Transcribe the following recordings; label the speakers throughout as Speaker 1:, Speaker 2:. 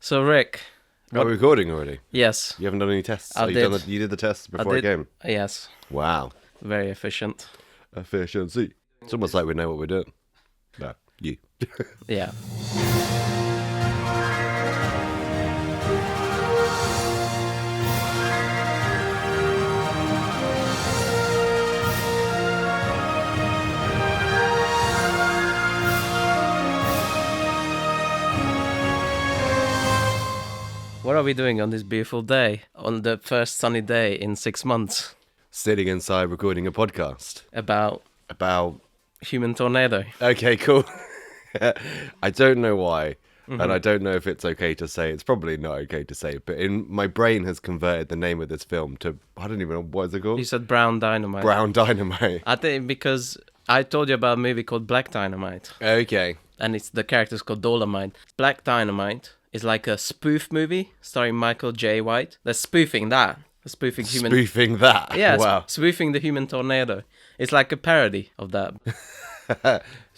Speaker 1: So, Rick.
Speaker 2: Are we recording already?
Speaker 1: Yes.
Speaker 2: You haven't done any tests?
Speaker 1: I did.
Speaker 2: You did the tests before I came?
Speaker 1: Yes.
Speaker 2: Wow.
Speaker 1: Very efficient.
Speaker 2: Efficiency. It's almost like we know what we're doing. No, you.
Speaker 1: Yeah. What are we doing on this beautiful day? On the first sunny day in 6 months?
Speaker 2: Sitting inside recording a podcast.
Speaker 1: About human tornado.
Speaker 2: Okay, cool. I don't know why. And I don't know if it's okay to say. It's probably not okay to say. But my brain has converted the name of this film to, I don't even know, what is it called?
Speaker 1: You said Brown Dynamite.
Speaker 2: Brown Dynamite.
Speaker 1: I think because I told you about a movie called Black Dynamite.
Speaker 2: Okay.
Speaker 1: And the character's called Dolomite. Black Dynamite is like a spoof movie starring Michael J. White. They're spoofing that. Spoofing
Speaker 2: that?
Speaker 1: Yeah,
Speaker 2: wow.
Speaker 1: Spoofing the human tornado. It's like a parody of that.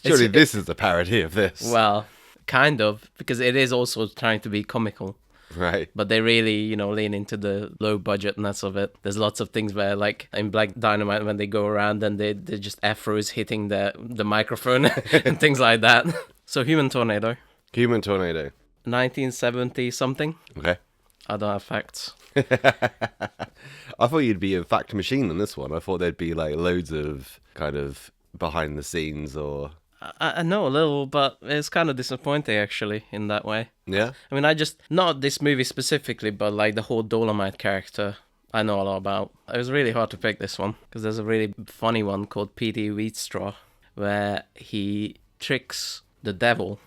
Speaker 2: Surely this is a parody of this.
Speaker 1: Well, kind of, because it is also trying to be comical.
Speaker 2: Right.
Speaker 1: But they really, lean into the low budgetness of it. There's lots of things where, like, in Black Dynamite, when they go around and they just afros hitting the microphone and things like that. So, Human Tornado.
Speaker 2: Human Tornado.
Speaker 1: 1970-something.
Speaker 2: Okay.
Speaker 1: I don't have facts.
Speaker 2: I thought you'd be a fact machine on this one. I thought there'd be, like, loads of kind of behind the scenes or...
Speaker 1: I know a little, but it's kind of disappointing, actually, in that way.
Speaker 2: Yeah?
Speaker 1: I mean, not this movie specifically, but like the whole Dolomite character, I know a lot about. It was really hard to pick this one, because there's a really funny one called P.T. Wheatstraw, where he tricks the devil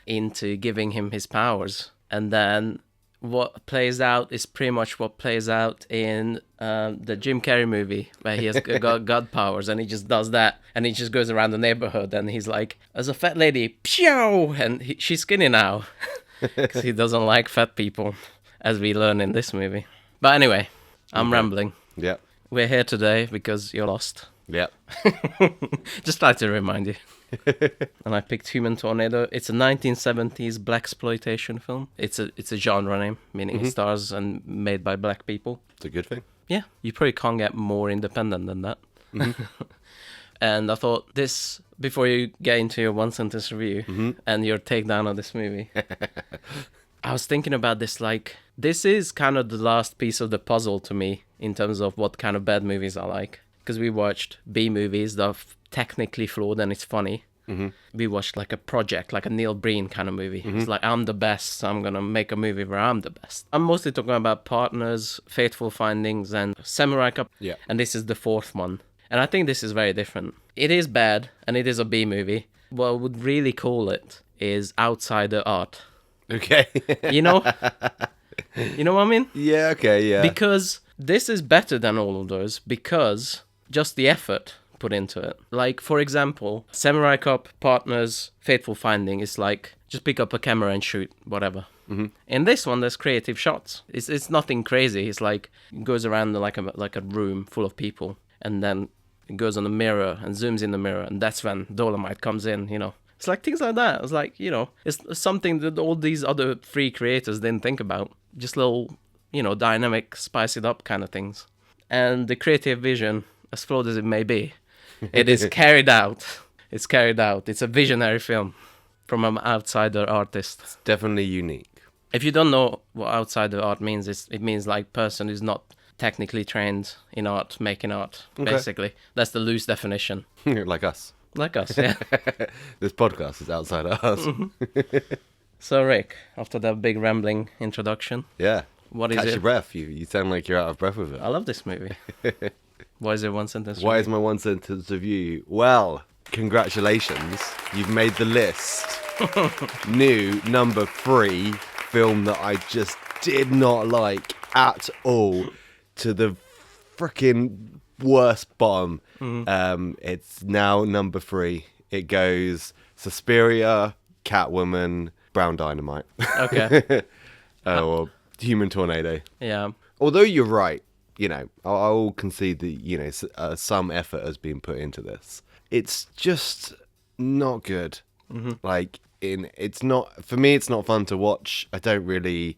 Speaker 1: into giving him his powers. And then what plays out is pretty much what plays out in the Jim Carrey movie, where he has got god powers, and he just does that, and he just goes around the neighborhood, and he's like, as a fat lady, pshow, and she's skinny now, because he doesn't like fat people, as we learn in this movie. But anyway, I'm rambling.
Speaker 2: Yeah.
Speaker 1: We're here today because you're lost.
Speaker 2: Yeah.
Speaker 1: Just like to remind you. And I picked Human Tornado. It's a 1970s blaxploitation film. It's a genre name, meaning it stars and made by black people.
Speaker 2: It's a good thing.
Speaker 1: Yeah, you probably can't get more independent than that. And I thought this, before you get into your one-sentence review and your takedown of this movie, I was thinking about this, like, this is kind of the last piece of the puzzle to me in terms of what kind of bad movies I like. Because we watched B-movies that are technically flawed and it's funny. We watched like a project, like a Neil Breen kind of movie. It's like, I'm the best, so I'm going to make a movie where I'm the best. I'm mostly talking about Partners, Fateful Findings, and Samurai Cop.
Speaker 2: Yeah.
Speaker 1: And this is the fourth one. And I think this is very different. It is bad, and it is a B-movie. What I would really call it is outsider art.
Speaker 2: Okay.
Speaker 1: You know? You know what I mean?
Speaker 2: Yeah, okay, yeah.
Speaker 1: Because this is better than all of those, because just the effort put into it. Like, for example, Samurai Cop, Partners, Fateful Finding is like, just pick up a camera and shoot, whatever. In this one, there's creative shots. It's nothing crazy. It's like, it goes around like a room full of people, and then it goes on a mirror and zooms in the mirror, and that's when Dolomite comes in, It's like things like that. It's like, it's something that all these other three creators didn't think about. Just little, dynamic, spice it up kind of things. And the creative vision, as flawed as it may be, it is carried out. It's carried out. It's a visionary film from an outsider artist.
Speaker 2: It's definitely unique.
Speaker 1: If you don't know what outsider art means, it means like person who's not technically trained in art, making art, basically. That's the loose definition.
Speaker 2: Like us.
Speaker 1: Like us, yeah.
Speaker 2: This podcast is outside of us.
Speaker 1: So, Rick, after that big rambling introduction,
Speaker 2: Yeah.
Speaker 1: what is
Speaker 2: Catch
Speaker 1: it?
Speaker 2: your breath. You sound like you're out of breath with it.
Speaker 1: I love this movie. Why is it one sentence?
Speaker 2: Why is my one sentence review? Well, congratulations. You've made the list. New number 3 film that I just did not like at all, to the freaking worst bottom. It's now number 3. It goes Suspiria, Catwoman, Brown Dynamite.
Speaker 1: Okay.
Speaker 2: Or Human Tornado.
Speaker 1: Yeah.
Speaker 2: Although you're right, I'll concede that, some effort has been put into this. It's just not good. Like, it's not, for me, it's not fun to watch. I don't really,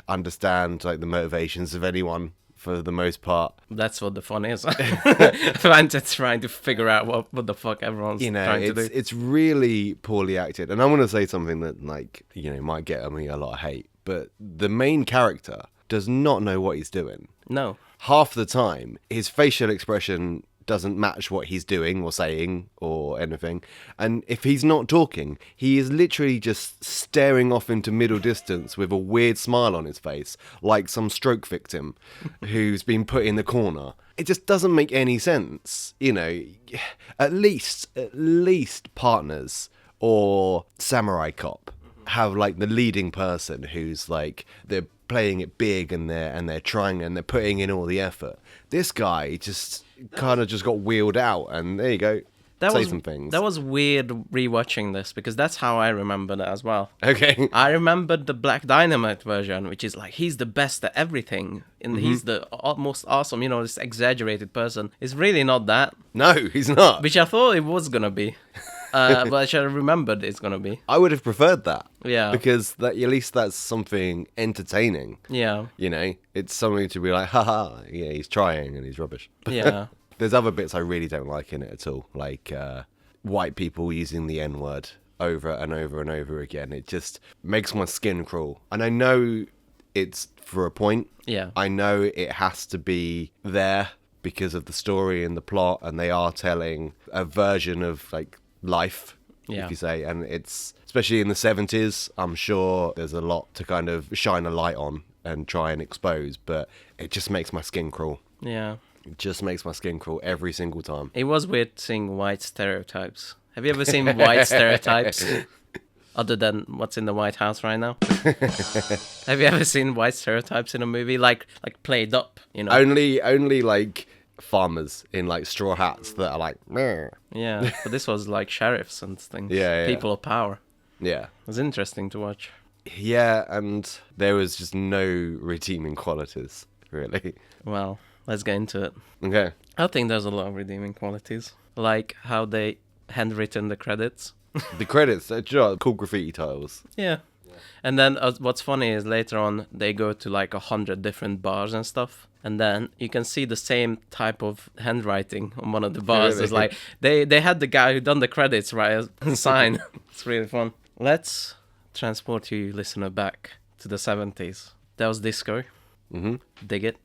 Speaker 2: understand like the motivations of anyone for the most part.
Speaker 1: That's what the fun is. I'm just trying to figure out what the fuck everyone's trying to do.
Speaker 2: It's really poorly acted. And I want to say something that, like, might get me a lot of hate, but the main character does not know what he's doing.
Speaker 1: No.
Speaker 2: Half the time, his facial expression doesn't match what he's doing or saying or anything. And if he's not talking, he is literally just staring off into middle distance with a weird smile on his face, like some stroke victim who's been put in the corner. It just doesn't make any sense. At least Partners or Samurai Cop have like the leading person who's like, they're playing it big and they're trying and they're putting in all the effort. This guy just kind of just got wheeled out, and there you go. Say some things.
Speaker 1: That was weird rewatching this, because that's how I remembered it as well.
Speaker 2: Okay.
Speaker 1: I remembered the Black Dynamite version, which is like, he's the best at everything, and he's the most awesome, this exaggerated person. It's really not that.
Speaker 2: No, he's not.
Speaker 1: Which I thought it was gonna be. But I should have remembered it's gonna be.
Speaker 2: I would have preferred that.
Speaker 1: Yeah.
Speaker 2: Because at least that's something entertaining.
Speaker 1: Yeah.
Speaker 2: It's something to be like, haha, yeah, he's trying and he's rubbish.
Speaker 1: Yeah.
Speaker 2: There's other bits I really don't like in it at all, like white people using the N-word over and over and over again. It just makes my skin crawl. And I know it's for a point.
Speaker 1: Yeah.
Speaker 2: I know it has to be there because of the story and the plot, and they are telling a version of like life, if you say, and it's especially in the 70s. I'm sure there's a lot to kind of shine a light on and try and expose, but it just makes my skin crawl.
Speaker 1: Yeah.
Speaker 2: It just makes my skin crawl every single time.
Speaker 1: It was weird seeing white stereotypes. Have you ever seen white stereotypes? Other than what's in the White House right now? Have you ever seen white stereotypes in a movie? Like played up,
Speaker 2: Only like farmers in like straw hats that are like, meh.
Speaker 1: Yeah, but this was like sheriffs and things.
Speaker 2: Yeah.
Speaker 1: People of power.
Speaker 2: Yeah.
Speaker 1: It was interesting to watch.
Speaker 2: Yeah, and there was just no redeeming qualities, really.
Speaker 1: Well, let's get into it.
Speaker 2: Okay.
Speaker 1: I think there's a lot of redeeming qualities. Like how they handwritten the credits.
Speaker 2: The credits, they're cool graffiti tiles.
Speaker 1: Yeah. And then what's funny is later on they go to like 100 different bars and stuff, and then you can see the same type of handwriting on one of the bars.
Speaker 2: Really?
Speaker 1: It's like they had the guy who done the credits right sign. It's really fun. Let's transport you, listener, back to the 70s. That was disco. Dig it.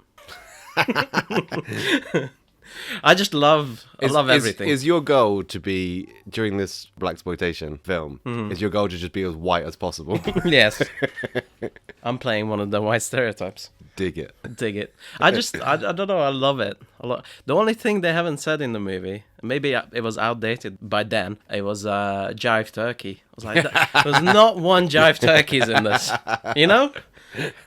Speaker 1: I love everything.
Speaker 2: Is your goal to be, during this blaxploitation film, is your goal to just be as white as possible?
Speaker 1: Yes. I'm playing one of the white stereotypes.
Speaker 2: Dig it.
Speaker 1: Dig it. I don't know, I love it a lot. The only thing they haven't said in the movie, maybe it was outdated by then, it was jive turkey. I was like, there's not one jive turkeys in this,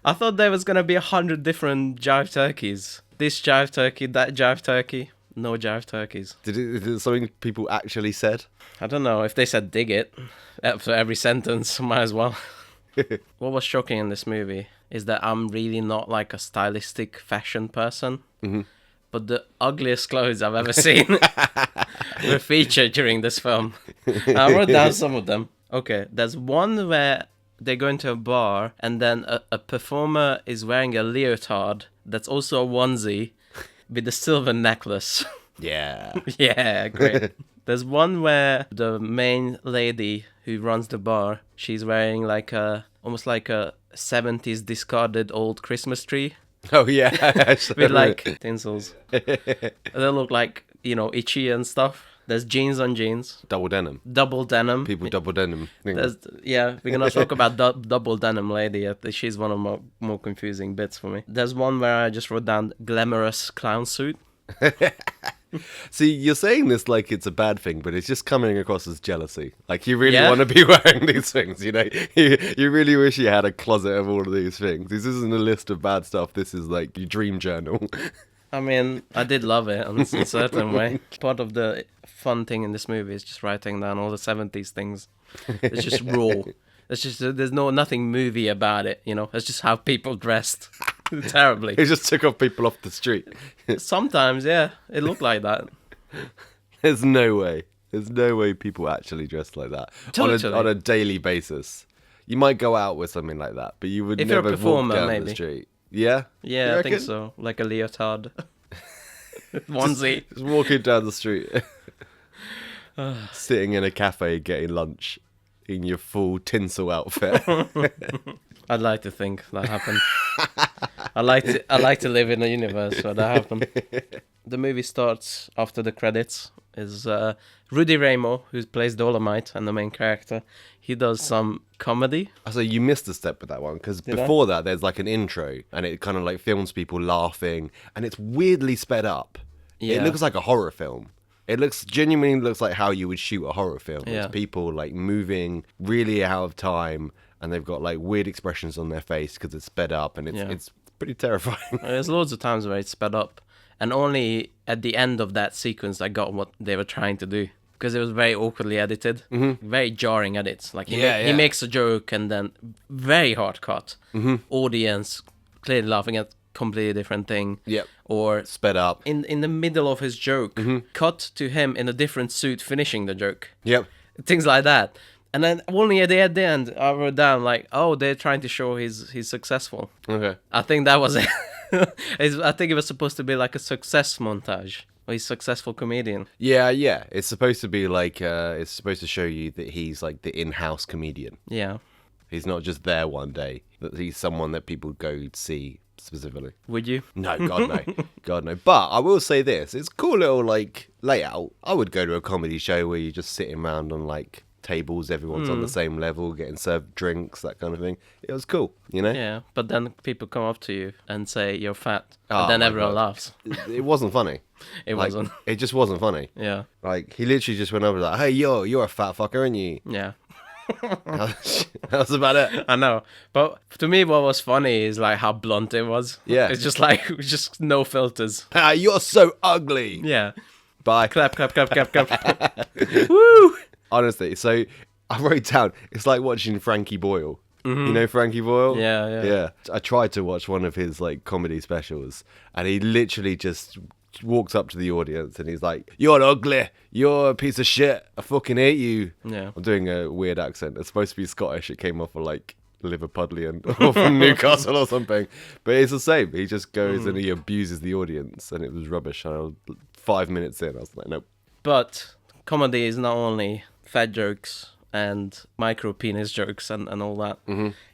Speaker 1: I thought there was going to be 100 different jive turkeys. This jive turkey, that jive turkey. No jive turkeys.
Speaker 2: Is it something people actually said?
Speaker 1: I don't know. If they said dig it for every sentence, might as well. What was shocking in this movie is that I'm really not like a stylistic fashion person. But the ugliest clothes I've ever seen were featured during this film. I wrote down some of them. Okay, there's one where they go into a bar and then a performer is wearing a leotard that's also a onesie with a silver necklace.
Speaker 2: Yeah.
Speaker 1: Yeah, great. There's one where the main lady who runs the bar, she's wearing like almost like a 70s discarded old Christmas tree.
Speaker 2: Oh, yeah.
Speaker 1: With like tinsels. They look like, itchy and stuff. There's jeans on jeans.
Speaker 2: Double denim.
Speaker 1: Double denim.
Speaker 2: People double denim.
Speaker 1: We're gonna talk about double denim lady. She's one of the more confusing bits for me. There's one where I just wrote down glamorous clown suit.
Speaker 2: See, you're saying this like it's a bad thing, but it's just coming across as jealousy. Like you really want to be wearing these things, You really wish you had a closet of all of these things. This isn't a list of bad stuff. This is like your dream journal.
Speaker 1: I mean, I did love it in a certain way. Part of the fun thing in this movie is just writing down all the 70s things. It's just raw. There's nothing movie about it, It's just how people dressed terribly.
Speaker 2: It just took off people off the street.
Speaker 1: Sometimes, yeah, it looked like that.
Speaker 2: There's no way. There's no way people actually dress like that
Speaker 1: Totally.
Speaker 2: on a daily basis. You might go out with something like that, but you would
Speaker 1: If you're a
Speaker 2: never
Speaker 1: performer,
Speaker 2: walk down the
Speaker 1: maybe.
Speaker 2: street. Yeah?
Speaker 1: Yeah,
Speaker 2: You
Speaker 1: I think
Speaker 2: reckon?
Speaker 1: so. Like a leotard. Onesie.
Speaker 2: Just walking down the street. Sitting in a cafe getting lunch in your full tinsel outfit.
Speaker 1: I'd like to think that happened. I like to live in a universe where that happened. The movie starts after the credits. Is Rudy Ramo, who plays Dolomite and the main character. He does some comedy.
Speaker 2: So you missed a step with that one, because
Speaker 1: Did I?
Speaker 2: before that there's like an intro and it kind of like films people laughing and it's weirdly sped up.
Speaker 1: Yeah.
Speaker 2: It looks like a horror film. It genuinely looks like how you would shoot a horror film.
Speaker 1: Yeah.
Speaker 2: It's people like moving really out of time and they've got like weird expressions on their face because it's sped up, and it's pretty terrifying.
Speaker 1: There's loads of times where it's sped up, and only at the end of that sequence I got what they were trying to do, because it was very awkwardly edited, very jarring edits. Like he makes a joke and then very hard cut. Audience clearly laughing at completely different thing.
Speaker 2: Yep.
Speaker 1: Or
Speaker 2: Sped up.
Speaker 1: in the middle of his joke, cut to him in a different suit finishing the joke.
Speaker 2: Yep.
Speaker 1: Things like that. And then only at the end, I wrote down like, oh, they're trying to show he's successful.
Speaker 2: Okay.
Speaker 1: I think that was it. I think it was supposed to be like a success montage. Or he's a successful comedian.
Speaker 2: Yeah. It's supposed to be like, it's supposed to show you that he's like the in-house comedian.
Speaker 1: Yeah.
Speaker 2: He's not just there one day. That he's someone that people go see specifically.
Speaker 1: Would you?
Speaker 2: No, God no. God no. But I will say this, it's a cool little like layout. I would go to a comedy show where you're just sitting around on like tables, everyone's on the same level, getting served drinks, that kind of thing. It was cool, you know?
Speaker 1: Yeah, but then people come up to you and say you're fat,
Speaker 2: Oh,
Speaker 1: and then
Speaker 2: my
Speaker 1: everyone
Speaker 2: God.
Speaker 1: laughs.
Speaker 2: It wasn't funny.
Speaker 1: It
Speaker 2: Like,
Speaker 1: wasn't.
Speaker 2: It just wasn't funny.
Speaker 1: Yeah,
Speaker 2: Like, he literally just went over like, hey, you're a fat fucker, aren't you?
Speaker 1: yeah.
Speaker 2: That was about it.
Speaker 1: I know, but to me, what was funny is like how blunt it was.
Speaker 2: Yeah.
Speaker 1: It's just like just no filters.
Speaker 2: Ah, you're so ugly.
Speaker 1: Yeah,
Speaker 2: Bye.
Speaker 1: clap, clap, clap, clap, clap. Woo!
Speaker 2: Honestly, so I wrote down, it's like watching Frankie Boyle. You know Frankie Boyle?
Speaker 1: Yeah.
Speaker 2: I tried to watch one of his like comedy specials, and he literally just walks up to the audience and he's like, "You're ugly. You're a piece of shit. I fucking hate you."
Speaker 1: Yeah.
Speaker 2: I'm doing a weird accent. It's supposed to be Scottish. It came off of like Liverpudlian or from Newcastle or something. But it's the same. He just goes and he abuses the audience, and it was rubbish. And I was 5 minutes in, I was like, nope.
Speaker 1: But comedy is not only fat jokes and micro penis jokes and all that.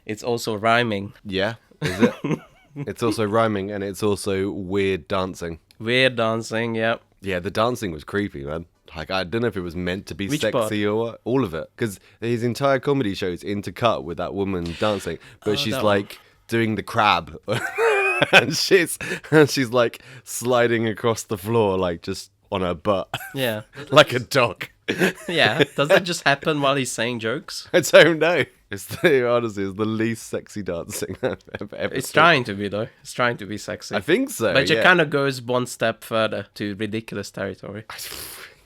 Speaker 1: It's also rhyming.
Speaker 2: Yeah, is it? It's also rhyming, and it's also weird dancing.
Speaker 1: Weird dancing, yeah.
Speaker 2: Yeah, the dancing was creepy, man. Like, I don't know if it was meant to be
Speaker 1: Which
Speaker 2: sexy or what. All of it. Because his entire comedy show is intercut with that woman dancing. But she's
Speaker 1: that
Speaker 2: like doing the crab. and she's like sliding across the floor, like just on her butt.
Speaker 1: Yeah.
Speaker 2: like a dog.
Speaker 1: Yeah. Does that just happen while he's saying jokes?
Speaker 2: I don't know. Honestly, it's the least sexy dancing I've ever
Speaker 1: It's
Speaker 2: seen.
Speaker 1: trying to be, though. It's trying to be sexy.
Speaker 2: I think so.
Speaker 1: But it
Speaker 2: yeah.
Speaker 1: kind of goes one step further to ridiculous territory.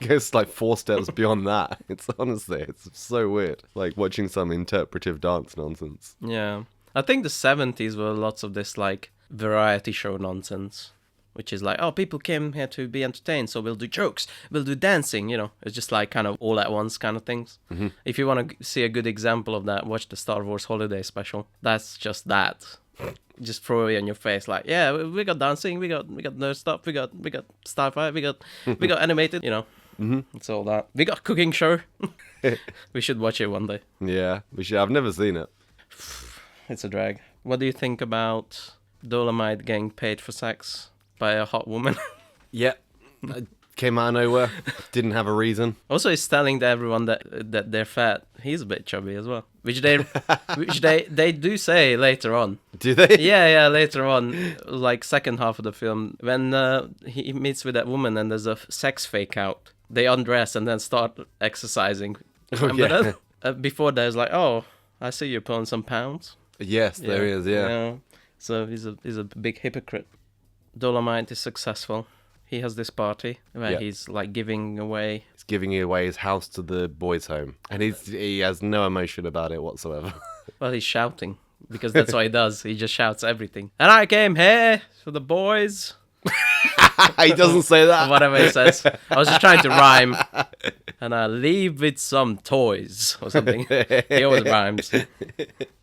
Speaker 2: It's like 4 steps beyond that. It's honestly, it's so weird. Like watching some interpretive dance nonsense.
Speaker 1: Yeah. I think the 70s were lots of this, like, variety show nonsense. Which is like, oh, people came here to be entertained, so we'll do jokes, we'll do dancing, you know. It's just like kind of all at once kind of things. If you want to see a good example of that, watch the Star Wars Holiday Special. That's just that. Just throw it in your face, like, yeah, we got dancing, we got nerd stuff, we got sci-fi, we got animated, you know. It's all that. We got cooking show. We should watch it one day.
Speaker 2: Yeah, we should. I've never seen it.
Speaker 1: It's a drag. What do you think about Dolomite getting paid for sex by a hot woman?
Speaker 2: Yeah, it came out of nowhere. Didn't have a reason.
Speaker 1: Also, he's telling everyone that they're fat. He's a bit chubby as well, which they do say later on.
Speaker 2: Do they?
Speaker 1: Yeah, later on, like second half of the film, when he meets with that woman and there's a sex fake out. They undress and then start exercising. Remember that? Before there's like, oh, I see you put on some pounds.
Speaker 2: Yes, there he is. Yeah.
Speaker 1: So he's a big hypocrite. Dolomite is successful. He has this party where he's like giving away.
Speaker 2: He's giving away his house to the boys' home, and he has no emotion about it whatsoever.
Speaker 1: Well, he's shouting because that's what he does. He just shouts everything. And I came here for the boys.
Speaker 2: He doesn't say that.
Speaker 1: Whatever he says. I was just trying to rhyme. And I leave with some toys or something. He always rhymes.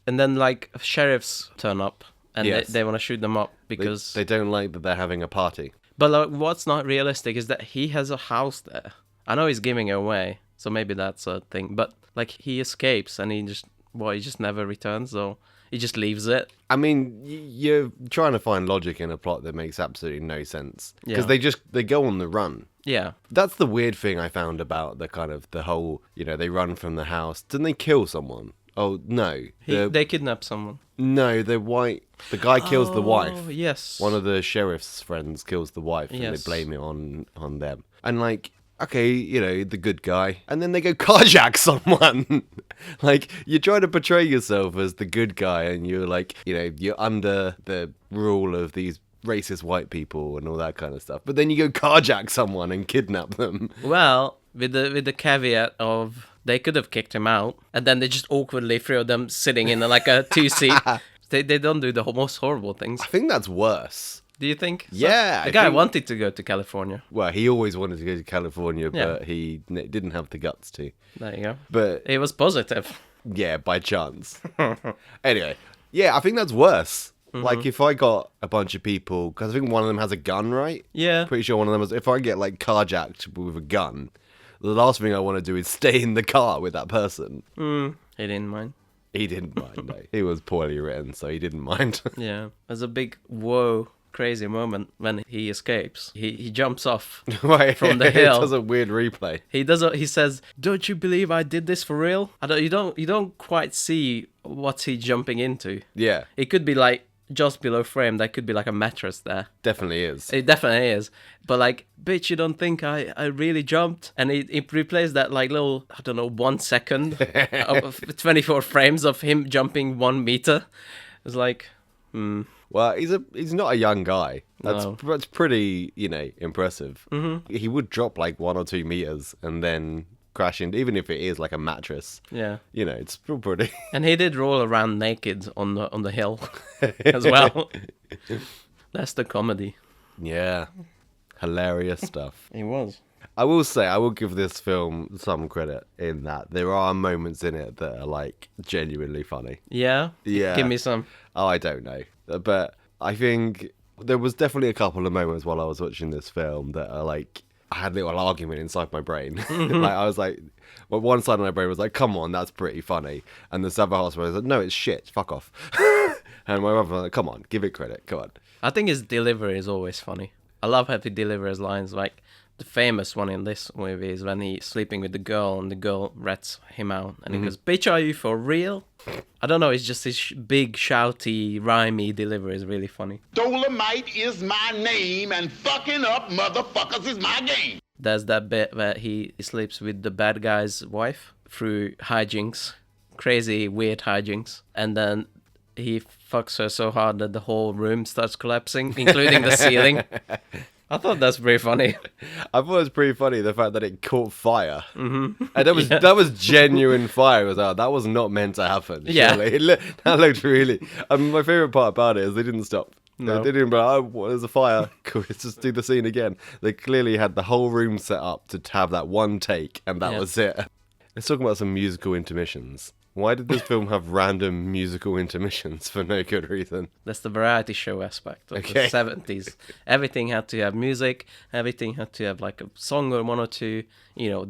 Speaker 1: And then like sheriffs turn up and
Speaker 2: Yes.
Speaker 1: they want to shoot them up
Speaker 2: They,
Speaker 1: because.
Speaker 2: they don't like that they're having a party.
Speaker 1: But like, what's not realistic is that he has a house there. I know he's giving it away, so maybe that's a thing. But like he escapes and he just never returns. So he just leaves it.
Speaker 2: I mean, you're trying to find logic in a plot that makes absolutely no sense. Because
Speaker 1: Yeah.
Speaker 2: they go on the run.
Speaker 1: Yeah.
Speaker 2: That's the weird thing I found about the whole, they run from the house. Didn't they kill someone? Oh, no.
Speaker 1: They kidnap someone.
Speaker 2: No, the guy kills the wife.
Speaker 1: Oh, yes.
Speaker 2: One of the sheriff's friends kills the wife and
Speaker 1: Yes.
Speaker 2: they blame it on them. And like, okay, the good guy. And then they go carjack someone. Like, you're trying to portray yourself as the good guy and you're like, you're under the rule of these racist white people and all that kind of stuff. But then you go carjack someone and kidnap them.
Speaker 1: Well, with the caveat of they could have kicked him out, and then they just awkwardly three of them sitting in like a 2-seat. They don't do the most horrible things.
Speaker 2: I think that's worse.
Speaker 1: Do you think? So?
Speaker 2: Yeah,
Speaker 1: The
Speaker 2: I
Speaker 1: guy
Speaker 2: think-
Speaker 1: wanted to go to California.
Speaker 2: Well, he always wanted to go to California,
Speaker 1: Yeah.
Speaker 2: but he didn't have the guts to.
Speaker 1: There you go.
Speaker 2: But
Speaker 1: It was positive.
Speaker 2: yeah, by chance. Anyway, yeah, I think that's worse. Like if I got a bunch of people, because I think one of them has a gun, right?
Speaker 1: Yeah.
Speaker 2: Pretty sure one of them is. If I get like carjacked with a gun, the last thing I want to do is stay in the car with that person.
Speaker 1: He didn't mind.
Speaker 2: He didn't mind. No. He was poorly written, so he didn't mind.
Speaker 1: Yeah. There's a big whoa crazy moment when he escapes. He jumps off
Speaker 2: Right,
Speaker 1: from the
Speaker 2: It
Speaker 1: hill.
Speaker 2: does a weird replay.
Speaker 1: He says, "Don't you believe I did this for real?" You don't quite see what's he jumping into.
Speaker 2: Yeah,
Speaker 1: It could be like just below frame. There could be like a mattress there.
Speaker 2: definitely is.
Speaker 1: It definitely is. But like, bitch, you don't think I really jumped? And it replays that like little, I don't know, 1 second of 24 frames of him jumping 1 meter. It's like,
Speaker 2: Well, he's not a young guy.
Speaker 1: No.
Speaker 2: That's pretty, impressive. Mm-hmm. He would drop like 1 or 2 meters and then crash into, even if it is like a mattress.
Speaker 1: yeah.
Speaker 2: It's still pretty.
Speaker 1: And he did roll around naked on the hill as well. That's the comedy.
Speaker 2: Yeah, hilarious stuff.
Speaker 1: He was.
Speaker 2: I will say, I will give this film some credit in that there are moments in it that are like genuinely funny.
Speaker 1: Yeah?
Speaker 2: Yeah.
Speaker 1: Give me some.
Speaker 2: Oh, I don't know. But I think there was definitely a couple of moments while I was watching this film that are like, I had a little argument inside my brain. Like I was like, well, one side of my brain was like, come on, that's pretty funny. And the other half was like, no, it's shit, fuck off. And my other was like, come on, give it credit, come on.
Speaker 1: I think his delivery is always funny. I love how he delivers lines. Like the famous one in this movie is when he's sleeping with the girl and the girl rats him out and he goes, "Bitch, are you for real?" I don't know. It's just his big, shouty, rhymey delivery is really funny.
Speaker 3: Dolomite is my name, and fucking up motherfuckers is my game.
Speaker 1: There's that bit where he sleeps with the bad guy's wife through hijinks, crazy, weird hijinks, and then he fucks her so hard that the whole room starts collapsing, including the ceiling. I thought that's pretty funny.
Speaker 2: I thought it was pretty funny the fact that it caught fire, and that was genuine fire. It was that was not meant to happen.
Speaker 1: Yeah.
Speaker 2: Surely. That looked really. My favorite part about it is they didn't stop.
Speaker 1: No.
Speaker 2: They didn't be like, oh, there's a fire. Cool, let's just do the scene again. They clearly had the whole room set up to have that one take, and that
Speaker 1: Yeah.
Speaker 2: was it. Let's talk about some musical intermissions. Why did this film have random musical intermissions for no good reason?
Speaker 1: That's the variety show aspect of
Speaker 2: Okay.
Speaker 1: the 70s. Everything had to have music. Everything had to have like a song or one or two,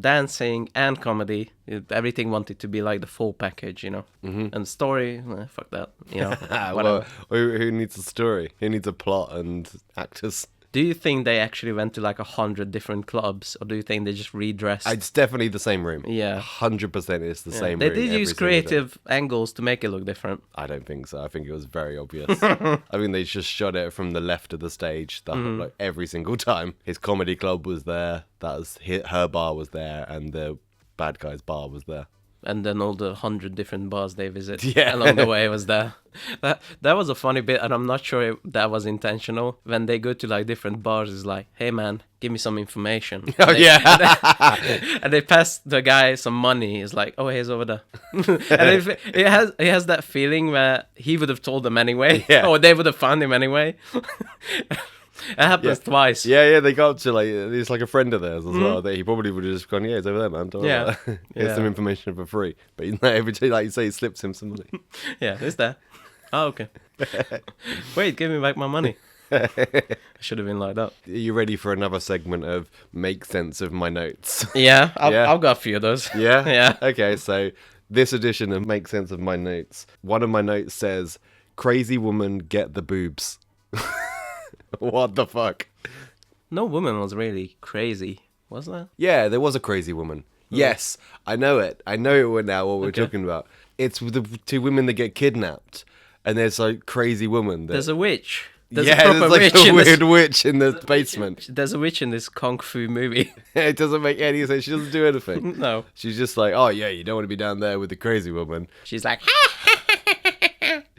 Speaker 1: dancing and comedy. Everything wanted to be like the full package, Mm-hmm. And story, fuck that, whatever.
Speaker 2: Well, who needs a story? Who needs a plot and actors?
Speaker 1: Do you think they actually went to like 100 different clubs, or do you think they just redressed?
Speaker 2: It's definitely the same room.
Speaker 1: Yeah.
Speaker 2: 100% it's the same
Speaker 1: They
Speaker 2: room.
Speaker 1: did
Speaker 2: every
Speaker 1: use
Speaker 2: single day.
Speaker 1: creative angles to make it look different.
Speaker 2: I don't think so. I think it was very obvious. I think they just shot it from the left of the stage like every single time. His comedy club was there. Her bar was there, and the bad guy's bar was there.
Speaker 1: And then all the 100 different bars they visit
Speaker 2: Yeah.
Speaker 1: along the way was there. That was a funny bit, and I'm not sure if that was intentional. When they go to like different bars, it's like, "Hey man, give me some information."
Speaker 2: Oh, yeah.
Speaker 1: And they pass the guy some money. He's like, "Oh, here's over there." And it has that feeling where he would have told them anyway,
Speaker 2: Yeah.
Speaker 1: or they would have found him anyway. It happens twice.
Speaker 2: Yeah, they go up to like it's like a friend of theirs as well. That he probably would have just gone, yeah, it's over there, man. Don't worry
Speaker 1: Yeah.
Speaker 2: about that. Here's
Speaker 1: Yeah.
Speaker 2: some information for free. But every time, like you say, he slips him some money.
Speaker 1: Yeah, it's there. Oh, okay. Wait, give me back my money. I should have been like that.
Speaker 2: Are you ready for another segment of make sense of my notes?
Speaker 1: Yeah,
Speaker 2: Yeah.
Speaker 1: I've got a few of those.
Speaker 2: Yeah?
Speaker 1: Yeah.
Speaker 2: Okay, so this edition of Make Sense of My Notes, one of my notes says, crazy woman get the boobs. What the fuck?
Speaker 1: No woman was really crazy, was there?
Speaker 2: Yeah, there was a crazy woman. Yes, I know it. I know it now, what we're
Speaker 1: Okay.
Speaker 2: talking about. It's the two women that get kidnapped, and there's like crazy woman. That,
Speaker 1: There's a witch. There's
Speaker 2: yeah,
Speaker 1: a proper
Speaker 2: there's like
Speaker 1: witch
Speaker 2: a
Speaker 1: in
Speaker 2: weird
Speaker 1: this.
Speaker 2: witch in the basement.
Speaker 1: There's a witch in this kung fu movie.
Speaker 2: It doesn't make any sense. She doesn't do anything.
Speaker 1: No.
Speaker 2: She's just like, oh yeah, you don't want to be down there with the crazy woman.
Speaker 1: She's like,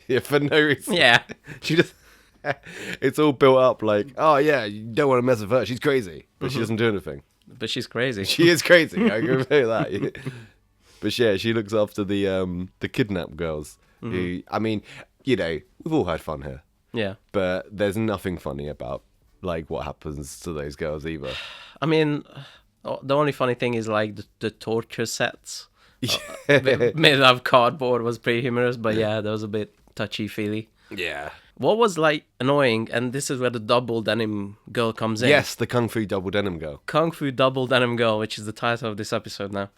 Speaker 2: Yeah, for no reason.
Speaker 1: yeah.
Speaker 2: She just. It's all built up like, oh yeah, you don't want to mess with her. She's crazy, but she doesn't do anything.
Speaker 1: But she's crazy.
Speaker 2: She is crazy. I can say that. But yeah, she looks after the kidnapped girls. Who, I mean, you know, we've all had fun here,
Speaker 1: Yeah.
Speaker 2: but there's nothing funny about like what happens to those girls either.
Speaker 1: I mean, the only funny thing is like the torture sets made out of cardboard was pretty humorous, but yeah, that was a bit touchy-feely.
Speaker 2: Yeah.
Speaker 1: What was like annoying, and this is where the double denim girl comes in.
Speaker 2: Yes, the Kung Fu double denim girl.
Speaker 1: Kung Fu Double Denim Girl, which is the title of this episode now.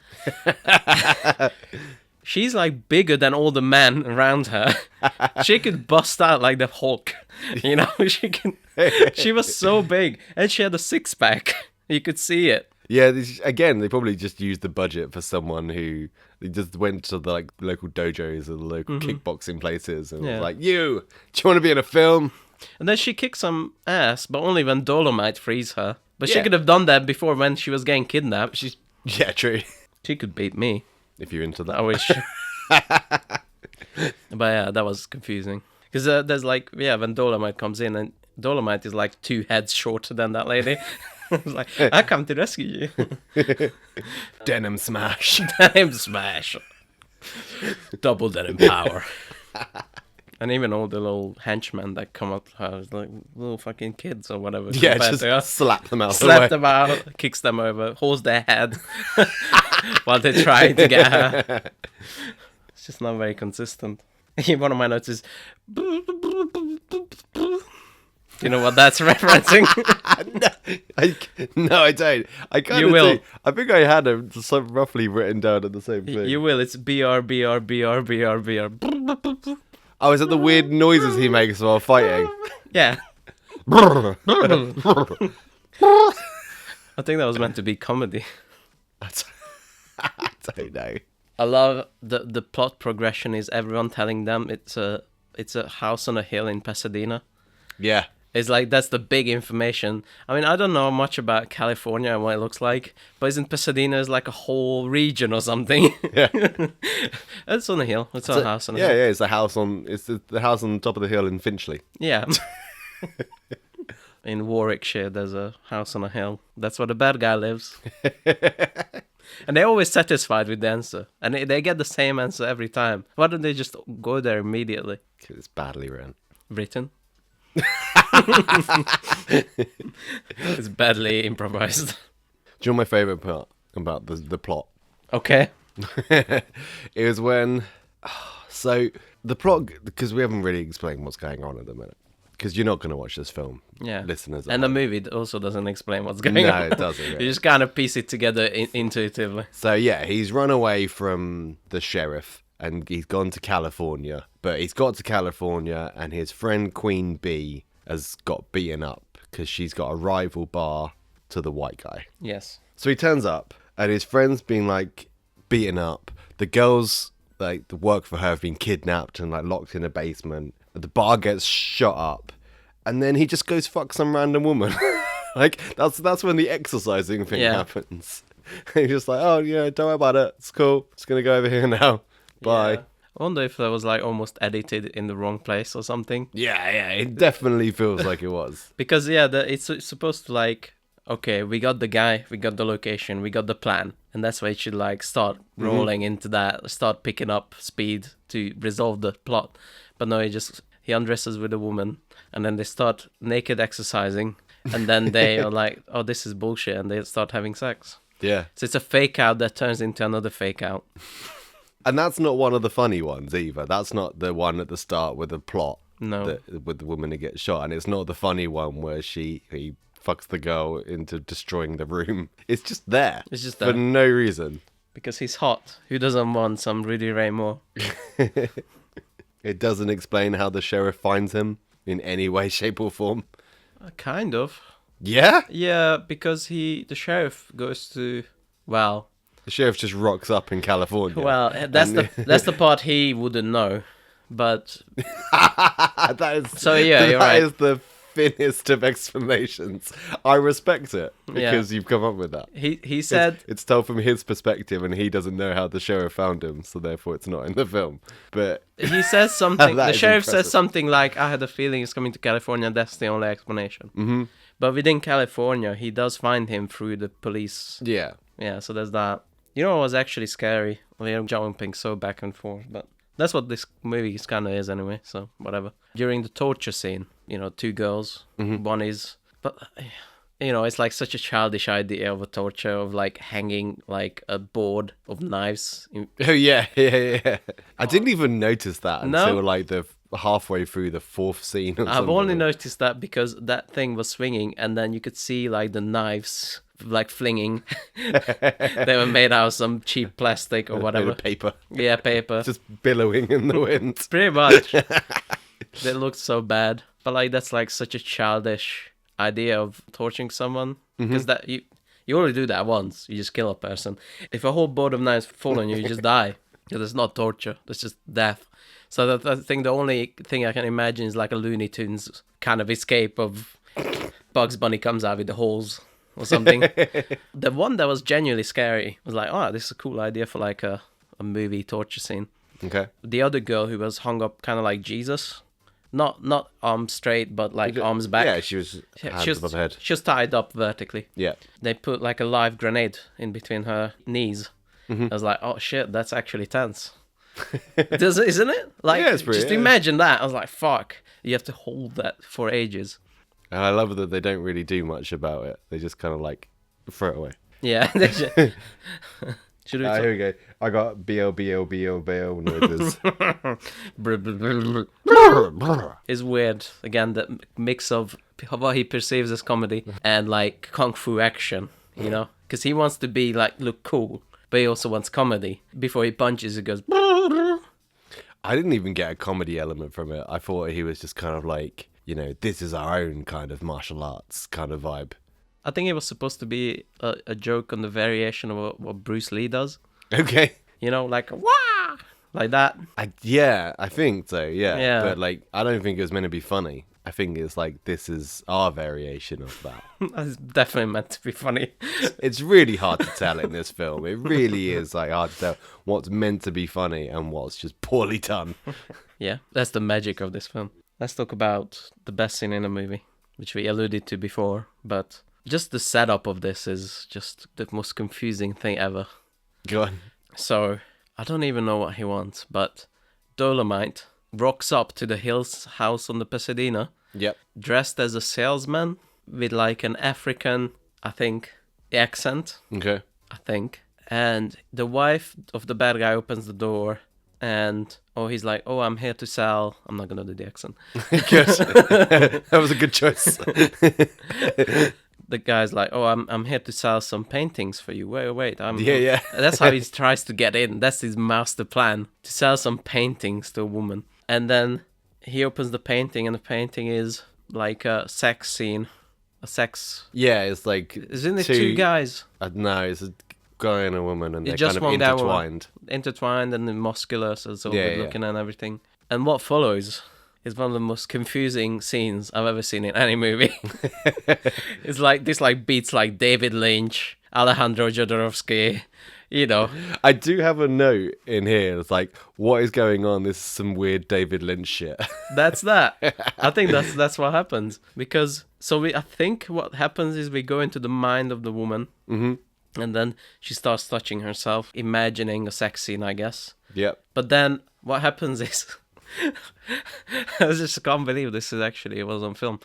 Speaker 1: She's like bigger than all the men around her. She could bust out like the Hulk. You know, she was so big, and she had a six-pack. You could see it.
Speaker 2: Yeah, again, they probably just used the budget for someone who they just went to the like local dojos or the local kickboxing places and
Speaker 1: Yeah.
Speaker 2: was like, do you want to be in a film?
Speaker 1: And then she kicked some ass, but only when Dolomite frees her. But she
Speaker 2: Yeah.
Speaker 1: could have done that before when she was getting kidnapped.
Speaker 2: Yeah, true.
Speaker 1: She could beat me.
Speaker 2: If you're into that.
Speaker 1: I wish. But yeah, that was confusing. Because there's like, yeah, when Dolomite comes in, and Dolomite is like 2 heads shorter than that lady. It's like, I come to rescue you.
Speaker 2: Denim smash.
Speaker 1: Denim smash. Double denim power. And even all the little henchmen that come up to her, it's like little fucking kids or whatever.
Speaker 2: Yeah,
Speaker 1: compared
Speaker 2: just
Speaker 1: to her.
Speaker 2: slap them out.
Speaker 1: Slap
Speaker 2: the way.
Speaker 1: them out, kicks them over, holds their head while they're trying to get her. It's just not very consistent. One of my notes is, do you know what that's referencing?
Speaker 2: No, I don't. I kind
Speaker 1: You
Speaker 2: of
Speaker 1: will.
Speaker 2: do. I think I had them roughly written down at the same thing.
Speaker 1: You will. It's BR, BR, BR, BR, BR.
Speaker 2: Oh, is it the weird noises he makes while fighting?
Speaker 1: Yeah. I think that was meant to be comedy.
Speaker 2: I don't know.
Speaker 1: I love the plot progression is everyone telling them it's a house on a hill in Pasadena.
Speaker 2: Yeah.
Speaker 1: It's like that's the big information. I mean, I don't know much about California and what it looks like, but isn't Pasadena is like a whole region or something?
Speaker 2: Yeah.
Speaker 1: It's on a hill. It's a house on a hill.
Speaker 2: Yeah, it's the house on the house on top of the hill in Finchley.
Speaker 1: Yeah. In Warwickshire, there's a house on a hill. That's where the bad guy lives. And they're always satisfied with the answer. And they get the same answer every time. Why don't they just go there immediately?
Speaker 2: 'Cause it's badly written.
Speaker 1: Written. It's badly improvised.
Speaker 2: Do you know my favourite part about the plot?
Speaker 1: Okay.
Speaker 2: It was when... So, the plot... Because we haven't really explained what's going on at the minute. Because you're not going to watch this film.
Speaker 1: Yeah.
Speaker 2: Listeners.
Speaker 1: And the movie also doesn't explain what's going on.
Speaker 2: No, it doesn't. Really.
Speaker 1: You just kind of piece it together intuitively.
Speaker 2: So, yeah, he's run away from the sheriff and he's gone to California. But he's got to California and his friend Queen Bee has got beaten up because she's got a rival bar to the white guy.
Speaker 1: Yes.
Speaker 2: So he turns up and his friend's been like beaten up. The girls like that work for her have been kidnapped and like locked in a basement. The bar gets shot up and then he just goes fuck some random woman. Like that's when the exercising thing happens. He's just like, oh yeah, don't worry about it. It's cool. Just gonna go over here now. Bye.
Speaker 1: Yeah. I wonder if that was like almost edited in the wrong place or something.
Speaker 2: Yeah, it definitely feels like it was.
Speaker 1: Because yeah, it's supposed to like, okay, we got the guy, we got the location, we got the plan, and that's why it should like start rolling into that, start picking up speed to resolve the plot. But no, it just he undresses with a woman, and then they start naked exercising, and then they are like, oh, this is bullshit, and they start having sex.
Speaker 2: Yeah.
Speaker 1: So it's a fake out that turns into another fake out.
Speaker 2: And that's not one of the funny ones either. That's not the one at the start with the plot.
Speaker 1: No.
Speaker 2: With the woman who gets shot. And it's not the funny one where he fucks the girl into destroying the room. It's just there.
Speaker 1: It's just
Speaker 2: for
Speaker 1: there.
Speaker 2: no reason.
Speaker 1: Because he's hot. Who doesn't want some Rudy Ray Moore?
Speaker 2: It doesn't explain how the sheriff finds him in any way, shape, or form.
Speaker 1: Kind of.
Speaker 2: Yeah?
Speaker 1: Yeah, because the sheriff goes to, well...
Speaker 2: The sheriff just rocks up in California.
Speaker 1: Well, that's the part he wouldn't know, but...
Speaker 2: That is,
Speaker 1: So, yeah, you're right.
Speaker 2: That is the thinnest of explanations. I respect it, because you've come up with that.
Speaker 1: He said...
Speaker 2: It's told from his perspective, and he doesn't know how the sheriff found him, so therefore it's not in the film. But
Speaker 1: He says something...
Speaker 2: That
Speaker 1: the
Speaker 2: is
Speaker 1: sheriff
Speaker 2: impressive.
Speaker 1: says something like, I had a feeling he's coming to California, that's the only explanation.
Speaker 2: Mm-hmm.
Speaker 1: But within California, he does find him through the police.
Speaker 2: yeah.
Speaker 1: Yeah, so there's that. You know what was actually scary? We're jumping so back and forth, but that's what this movie kind of is anyway, so whatever. During the torture scene, two girls, one is... But, it's like such a childish idea of a torture, of like hanging like a board of knives.
Speaker 2: Oh, yeah. I didn't even notice that
Speaker 1: No.
Speaker 2: until like the halfway through the fourth scene. Or
Speaker 1: I've
Speaker 2: something.
Speaker 1: only noticed that because that thing was swinging, and then you could see like the knives like flinging. They were made out of some cheap plastic or
Speaker 2: Made
Speaker 1: whatever.
Speaker 2: of paper.
Speaker 1: Yeah, paper.
Speaker 2: Just billowing in the wind.
Speaker 1: Pretty much. They looked so bad. But like that's like such a childish idea of torturing someone. Because that you only do that once. You just kill a person. If a whole board of knives fall on you, you just die. Because it's not torture. It's just death. So I think the only thing I can imagine is like a Looney Tunes kind of escape of Bugs Bunny comes out with the holes or something. The one that was genuinely scary was like, oh, this is a cool idea for like a movie torture scene.
Speaker 2: Okay.
Speaker 1: The other girl who was hung up kind of like Jesus. Not arms straight, but like arms back.
Speaker 2: Yeah, she was hands above her head.
Speaker 1: She was tied up vertically.
Speaker 2: Yeah.
Speaker 1: They put like a live grenade in between her knees. I was like, oh shit, that's actually tense. Isn't it? Like,
Speaker 2: Yeah, it's pretty,
Speaker 1: just
Speaker 2: yeah.
Speaker 1: imagine that. I was like, fuck, you have to hold that for ages.
Speaker 2: And I love that they don't really do much about it. They just kind of like throw it away.
Speaker 1: Yeah. Should we talk?
Speaker 2: Here we go. I got BL noises.
Speaker 1: Is weird. Again, that mix of what he perceives as comedy and like kung fu action, Because he wants to be like, look cool, but he also wants comedy. Before he punches, he goes...
Speaker 2: I didn't even get a comedy element from it. I thought he was just kind of like, this is our own kind of martial arts kind of vibe.
Speaker 1: I think it was supposed to be a joke on the variation of what Bruce Lee does.
Speaker 2: Okay.
Speaker 1: Like, wah! Like that.
Speaker 2: I think so, yeah. But like, I don't think it was meant to be funny. I think it's like, this is our variation of that.
Speaker 1: That's definitely meant to be funny.
Speaker 2: It's really hard to tell in this film. It really is like hard to tell what's meant to be funny and what's just poorly done.
Speaker 1: Yeah, that's the magic of this film. Let's talk about the best scene in a movie, which we alluded to before, but just the setup of this is just the most confusing thing ever.
Speaker 2: Go on.
Speaker 1: So, I don't even know what he wants, but Dolomite rocks up to the Hills house on the Pasadena,
Speaker 2: Yep.
Speaker 1: dressed as a salesman with like an African, I think, accent,
Speaker 2: Okay.
Speaker 1: I think. And the wife of the bad guy opens the door and, he's like, I'm here to sell. I'm not going to do the accent.
Speaker 2: Good. That was a good choice.
Speaker 1: The guy's like, I'm here to sell some paintings for you. Wait.
Speaker 2: Yeah.
Speaker 1: That's how he tries to get in. That's his master plan, to sell some paintings to a woman. And then he opens the painting, and the painting is like a sex scene. A sex...
Speaker 2: Yeah, it's like...
Speaker 1: Isn't it two guys?
Speaker 2: No, it's a guy and a woman, and they're
Speaker 1: Just
Speaker 2: kind of
Speaker 1: one guy,
Speaker 2: intertwined.
Speaker 1: Intertwined and then muscular, so it's all
Speaker 2: Yeah,
Speaker 1: good
Speaker 2: yeah.
Speaker 1: looking and everything. And what follows is one of the most confusing scenes I've ever seen in any movie. It's like, this like beats like David Lynch, Alejandro Jodorowsky,
Speaker 2: I do have a note in here. It's like, what is going on? This is some weird David Lynch shit.
Speaker 1: That's that. I think that's what happens. Because, I think what happens is we go into the mind of the woman, and then she starts touching herself, imagining a sex scene, I guess.
Speaker 2: Yep.
Speaker 1: But then what happens is I just can't believe this is actually it was on film.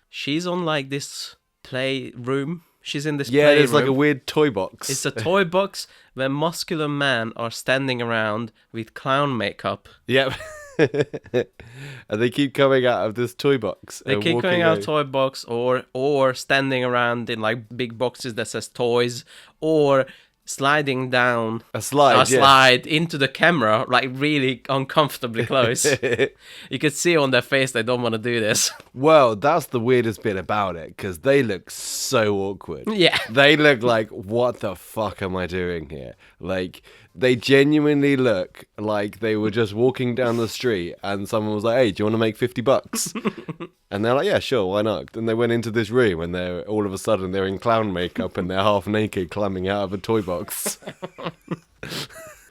Speaker 1: She's on like this playroom. She's in this
Speaker 2: Yeah,
Speaker 1: playroom.
Speaker 2: there's like a weird toy box.
Speaker 1: It's a toy box where muscular men are standing around with clown makeup.
Speaker 2: Yep. And they keep coming out of this toy box.
Speaker 1: They
Speaker 2: and
Speaker 1: keep
Speaker 2: walking
Speaker 1: coming out
Speaker 2: over.
Speaker 1: of toy box or standing around in like big boxes that says toys or sliding down
Speaker 2: A slide,
Speaker 1: a slide into the camera like really uncomfortably close. You could see on their face they don't want to do this.
Speaker 2: Well, that's the weirdest bit about it, because they look so awkward.
Speaker 1: Yeah.
Speaker 2: They look like, what the fuck am I doing here? Like, they genuinely look like they were just walking down the street and someone was like, hey, do you want to make $50? And they're like, yeah, sure, why not? And they went into this room and they're all of a sudden they're in clown makeup and they're half naked climbing out of a toy box.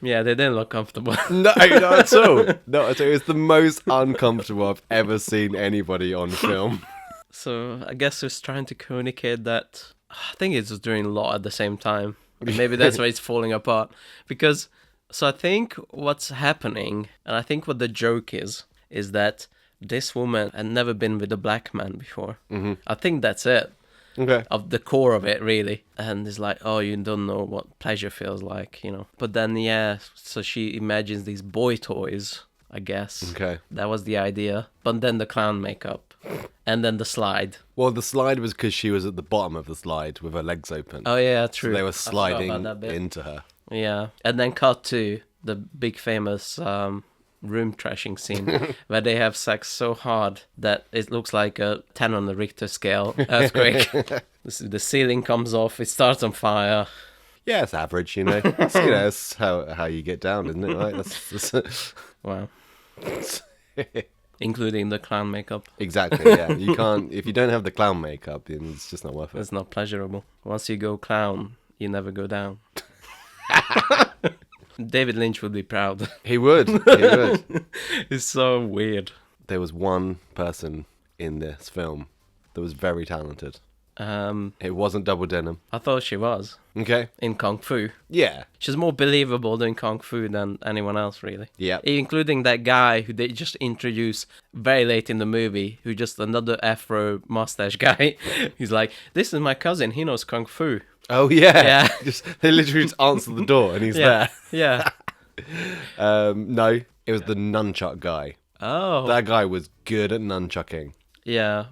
Speaker 1: Yeah, they didn't look comfortable.
Speaker 2: No, not at all. Not at all. It's the most uncomfortable I've ever seen anybody on film.
Speaker 1: So I guess it's trying to communicate that. I think it's just doing a lot at the same time. Maybe that's why it's falling apart. Because, so I think what's happening, and I think what the joke is that this woman had never been with a black man before. Mm-hmm. I think that's it.
Speaker 2: Okay.
Speaker 1: Of the core of it, really. And it's like, oh, you don't know what pleasure feels like, you know. But then, yeah, so she imagines these boy toys, I guess.
Speaker 2: Okay.
Speaker 1: That was the idea. But then the clown makeup. And then the slide.
Speaker 2: Well, the slide was because she was at the bottom of the slide with her legs open.
Speaker 1: Oh, yeah, true.
Speaker 2: So they were
Speaker 1: I forgot
Speaker 2: sliding
Speaker 1: about that bit.
Speaker 2: into her.
Speaker 1: Yeah. And then cut to the big famous room trashing scene where they have sex so hard that it looks like a 10 on the Richter scale earthquake. The ceiling comes off, it starts on fire.
Speaker 2: Yeah, it's average, you know. It's how you get down, isn't it? Right? That's
Speaker 1: Wow. Including the clown makeup.
Speaker 2: Exactly, yeah. You can't, if you don't have the clown makeup, then it's just not worth it.
Speaker 1: It's not pleasurable. Once you go clown, you never go down. David Lynch would be proud.
Speaker 2: He would. He would.
Speaker 1: It's so weird.
Speaker 2: There was one person in this film that was very talented. It wasn't Double Denim.
Speaker 1: I thought she was
Speaker 2: Okay.
Speaker 1: in Kung Fu.
Speaker 2: Yeah.
Speaker 1: She's more believable doing Kung Fu than anyone else, really.
Speaker 2: Yeah.
Speaker 1: Including that guy who they just introduced very late in the movie, who just another afro mustache guy. He's like, this is my cousin, he knows Kung Fu.
Speaker 2: Oh, yeah.
Speaker 1: Yeah.
Speaker 2: They literally just answer the door and he's
Speaker 1: Yeah. Yeah.
Speaker 2: there. No, it was the nunchuck guy.
Speaker 1: Oh.
Speaker 2: That guy was good at nunchucking.
Speaker 1: Yeah.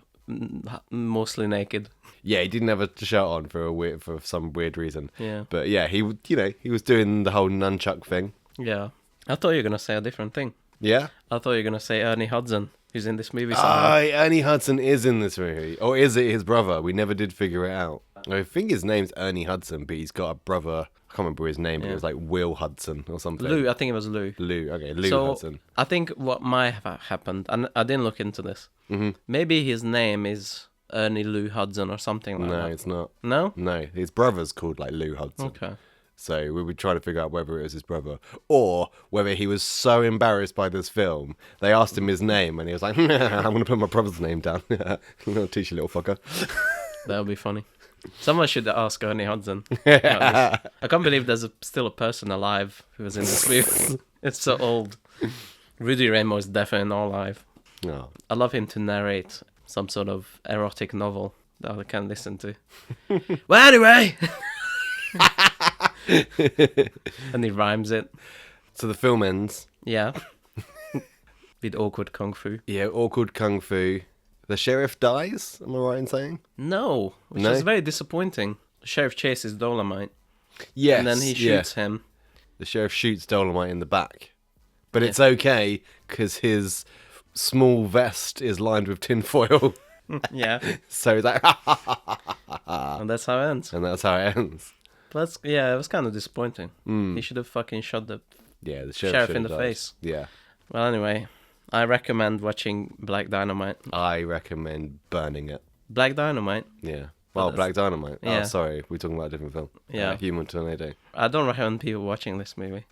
Speaker 1: Mostly naked.
Speaker 2: Yeah, he didn't have a shirt on for some weird reason.
Speaker 1: Yeah.
Speaker 2: But yeah, he was doing the whole nunchuck thing.
Speaker 1: Yeah. I thought you were going to say a different thing.
Speaker 2: Yeah.
Speaker 1: I thought you were going to say Ernie Hudson, who's in this movie somewhere.
Speaker 2: Ernie Hudson is in this movie. Or is it his brother? We never did figure it out. I think his name's Ernie Hudson, but he's got a brother. I can't remember his name, but it was like Will Hudson or something.
Speaker 1: Lou, I think it was Lou.
Speaker 2: Lou, okay, Lou
Speaker 1: So,
Speaker 2: Hudson.
Speaker 1: I think what might have happened, and I didn't look into this, maybe his name is Ernie Lou Hudson or something like
Speaker 2: No,
Speaker 1: that.
Speaker 2: it's not.
Speaker 1: No?
Speaker 2: No, his brother's called like Lou Hudson.
Speaker 1: Okay.
Speaker 2: So we were trying to figure out whether it was his brother or whether he was so embarrassed by this film. They asked him his name and he was like, I'm going to put my brother's name down. I'm going to teach you, little fucker.
Speaker 1: That would be funny. Someone should ask Ernie Hudson. I can't believe there's still a person alive who was in this movie. It's so old. Rudy Ramos is definitely not alive.
Speaker 2: No.
Speaker 1: I love him to narrate some sort of erotic novel that I can listen to. Well, anyway. And he rhymes it.
Speaker 2: So the film ends.
Speaker 1: Yeah. With awkward kung fu.
Speaker 2: Yeah, awkward kung fu. The sheriff dies, am I right in saying?
Speaker 1: No, which
Speaker 2: No?
Speaker 1: is very disappointing. The sheriff chases Dolomite.
Speaker 2: Yes.
Speaker 1: And then he shoots him.
Speaker 2: The sheriff shoots Dolomite in the back. But it's okay, because his small vest is lined with tinfoil.
Speaker 1: Yeah.
Speaker 2: So he's like,
Speaker 1: And that's how it ends.
Speaker 2: and that's how it ends.
Speaker 1: But yeah, it was kind of disappointing. He should have fucking shot the
Speaker 2: Yeah, the
Speaker 1: sheriff
Speaker 2: should
Speaker 1: in
Speaker 2: have
Speaker 1: the
Speaker 2: died.
Speaker 1: face.
Speaker 2: Yeah.
Speaker 1: Well, anyway, I recommend watching Black Dynamite.
Speaker 2: I recommend burning it.
Speaker 1: Black Dynamite?
Speaker 2: Yeah. Well, Black Dynamite.
Speaker 1: Yeah.
Speaker 2: Oh, sorry. We're talking about a different film.
Speaker 1: Yeah.
Speaker 2: Human Tornado.
Speaker 1: I don't recommend people watching this movie.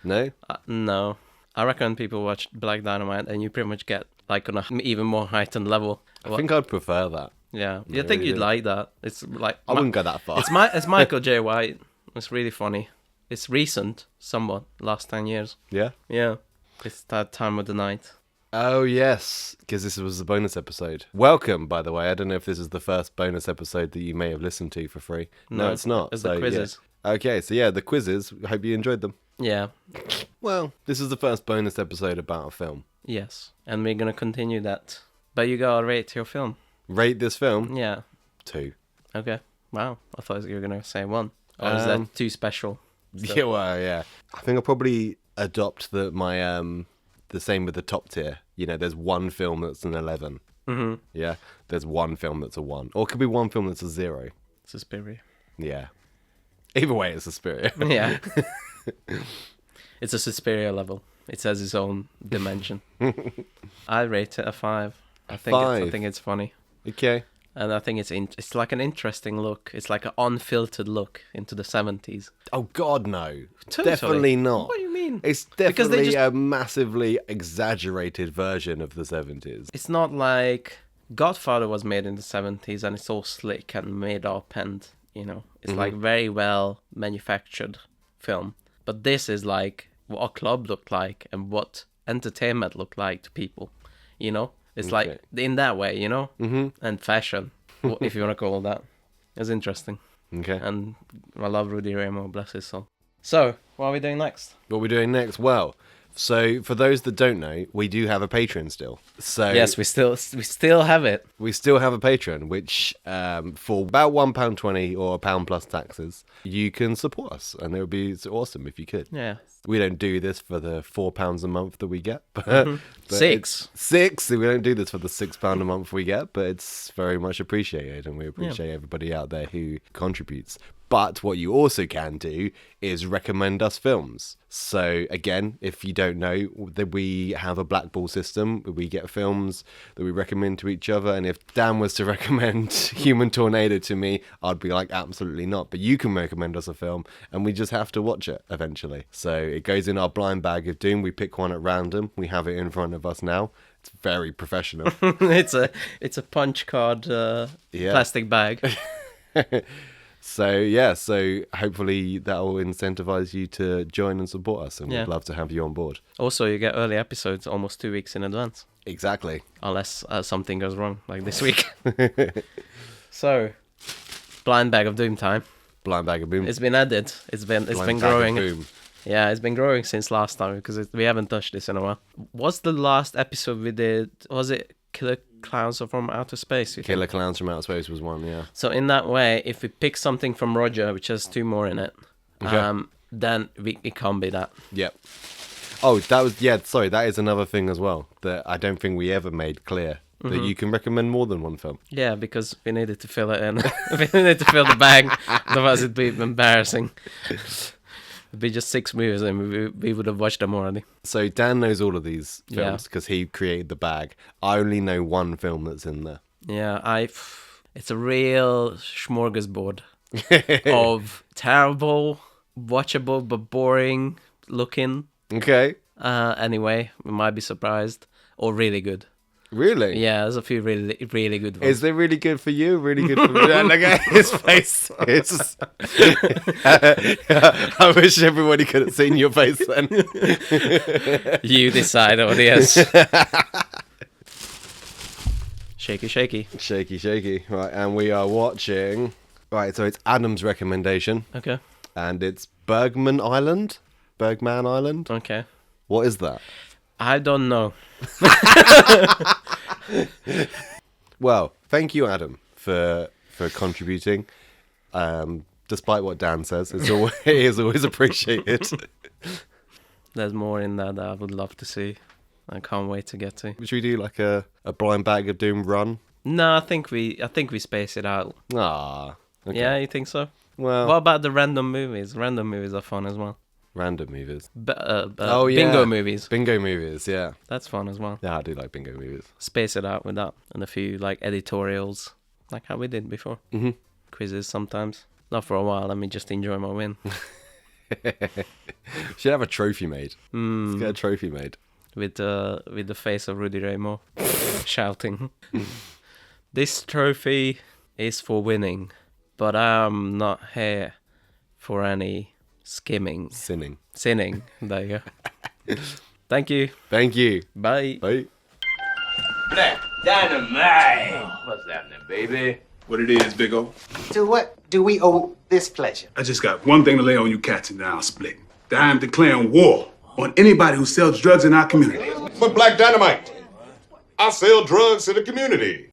Speaker 2: No?
Speaker 1: No. I recommend people watch Black Dynamite and you pretty much get like on an even more heightened level.
Speaker 2: I think I'd prefer that.
Speaker 1: Yeah.
Speaker 2: I
Speaker 1: You think
Speaker 2: really
Speaker 1: you'd
Speaker 2: do.
Speaker 1: like that. It's like...
Speaker 2: I wouldn't go that far.
Speaker 1: It's Michael J. White. It's really funny. It's recent, somewhat. Last 10 years.
Speaker 2: Yeah?
Speaker 1: Yeah. It's that time of the night.
Speaker 2: Oh, yes, because this was a bonus episode. Welcome, by the way. I don't know if this is the first bonus episode that you may have listened to for free. No, it's not.
Speaker 1: It's the quizzes.
Speaker 2: Yeah. Okay, so yeah, the quizzes. I hope you enjoyed them.
Speaker 1: Yeah.
Speaker 2: Well, this is the first bonus episode about a film.
Speaker 1: Yes. And we're going to continue that. But you got to rate your film.
Speaker 2: Rate this film?
Speaker 1: Yeah.
Speaker 2: 2.
Speaker 1: Okay. Wow. I thought you were going to say 1. Or is that too special? So-
Speaker 2: Yeah, well, yeah. I think I'll probably adopt my the same with the top tier. You know, there's one film that's an 11.
Speaker 1: Mm-hmm.
Speaker 2: Yeah. There's one film that's a 1. Or it could be one film that's a 0.
Speaker 1: Suspiria.
Speaker 2: Yeah. Either way, it's a spirit.
Speaker 1: Yeah. It's a Suspiria level. It has its own dimension. I rate it a 5. I think it's funny.
Speaker 2: Okay.
Speaker 1: And I think it's like an interesting look. It's like an unfiltered look into the 70s.
Speaker 2: Oh, God, no.
Speaker 1: Totally.
Speaker 2: Definitely not.
Speaker 1: What do you mean?
Speaker 2: It's
Speaker 1: Because they
Speaker 2: definitely
Speaker 1: just-
Speaker 2: a massively exaggerated version of the 70s.
Speaker 1: It's not like Godfather was made in the 70s and it's all slick and made up and, you know, it's like very well manufactured film. But this is like what a club looked like and what entertainment looked like to people, you know? It's like in that way, you know? Mm-hmm. And fashion, if you want to call it that. It's interesting.
Speaker 2: Okay.
Speaker 1: And I love Rudy Ramo, bless his soul. So, what are we doing next?
Speaker 2: What are we doing next? Well, so for those that don't know, we do have a Patreon still. So
Speaker 1: Yes, we still have it.
Speaker 2: we still have a Patreon, which for about £1.20 or £1 plus taxes, you can support us, and it would be awesome if you could.
Speaker 1: Yeah.
Speaker 2: We don't do this for the £4 a month that we get, but
Speaker 1: 6.
Speaker 2: 6. We don't do this for the £6 a month we get, but it's very much appreciated, and we appreciate everybody out there who contributes. But what you also can do is recommend us films. So again, if you don't know, that we have a black ball system. We get films that we recommend to each other. And if Dan was to recommend Human Tornado to me, I'd be like, absolutely not. But you can recommend us a film and we just have to watch it eventually. So it goes in our blind bag of doom. We pick one at random. We have it in front of us now. It's very professional.
Speaker 1: it's a punch card plastic bag.
Speaker 2: So hopefully that will incentivize you to join and support us, and we'd love to have you on board.
Speaker 1: Also, you get early episodes almost 2 weeks in advance.
Speaker 2: Exactly.
Speaker 1: Unless something goes wrong, like this week. So, blind bag of doom time.
Speaker 2: Blind bag of boom.
Speaker 1: It's been added. It's been
Speaker 2: Blind bag of
Speaker 1: growing.
Speaker 2: boom.
Speaker 1: Yeah, it's been growing since last time because we haven't touched this in a while. What's the last episode we did? Was it Killer Clowns from Outer Space?
Speaker 2: Killer Clowns from Outer Space was one, yeah.
Speaker 1: So in that way, if we pick something from Roger, which has 2 more in it, then it can't be that.
Speaker 2: Yep. Oh, that is another thing as well that I don't think we ever made clear, that you can recommend more than one film.
Speaker 1: Yeah, because we needed to fill it in. We needed to fill the bag, otherwise it'd be embarrassing. It'd be just 6 movies and we would have watched them already.
Speaker 2: So Dan knows all of these
Speaker 1: Yeah.
Speaker 2: films because he created the bag. I only know one film that's in there.
Speaker 1: Yeah, it's a real smorgasbord of terrible, watchable but boring looking.
Speaker 2: Okay.
Speaker 1: Anyway, we might be surprised. Or really good.
Speaker 2: Really?
Speaker 1: Yeah, there's a few really, really good ones.
Speaker 2: Is it really good for you? Really good for me? Look at his face. I wish everybody could have seen your face then.
Speaker 1: You decide, audience. Shaky, shaky.
Speaker 2: Shaky, shaky. Right, and we are watching... Right, so it's Adam's recommendation,
Speaker 1: Okay.
Speaker 2: and it's Bergman Island?
Speaker 1: Okay.
Speaker 2: What is that?
Speaker 1: I don't know.
Speaker 2: Well, thank you, Adam, for contributing. Despite what Dan says, it is always appreciated.
Speaker 1: There's more in that I would love to see. I can't wait to get to.
Speaker 2: Should we do like a blind bag of doom run?
Speaker 1: No, I think we space it out.
Speaker 2: Ah, okay.
Speaker 1: Yeah, you think so?
Speaker 2: Well,
Speaker 1: What about the random movies? Random movies are fun as well.
Speaker 2: random movies.
Speaker 1: Bingo movies.
Speaker 2: Bingo movies, yeah.
Speaker 1: That's fun as well.
Speaker 2: Yeah, I do like bingo movies.
Speaker 1: Space it out with that and a few like editorials, like how we did before.
Speaker 2: Mm-hmm.
Speaker 1: Quizzes sometimes. Not for a while. Let me just enjoy my win.
Speaker 2: Should have a trophy made. Let's get a trophy made.
Speaker 1: With the face of Rudy Ramo shouting. This trophy is for winning, but I'm not here for any skimming.
Speaker 2: Sinning.
Speaker 1: Sinning. There you go. Thank you.
Speaker 2: Thank you.
Speaker 1: Bye.
Speaker 2: Bye.
Speaker 4: Black Dynamite. What's happening, baby?
Speaker 5: What it is, Big O?
Speaker 6: To what do we owe this pleasure?
Speaker 5: I just got one thing to lay on you cats and then I'll split. That I'm declaring war on anybody who sells drugs in our community.
Speaker 7: But Black Dynamite, I sell drugs to the community.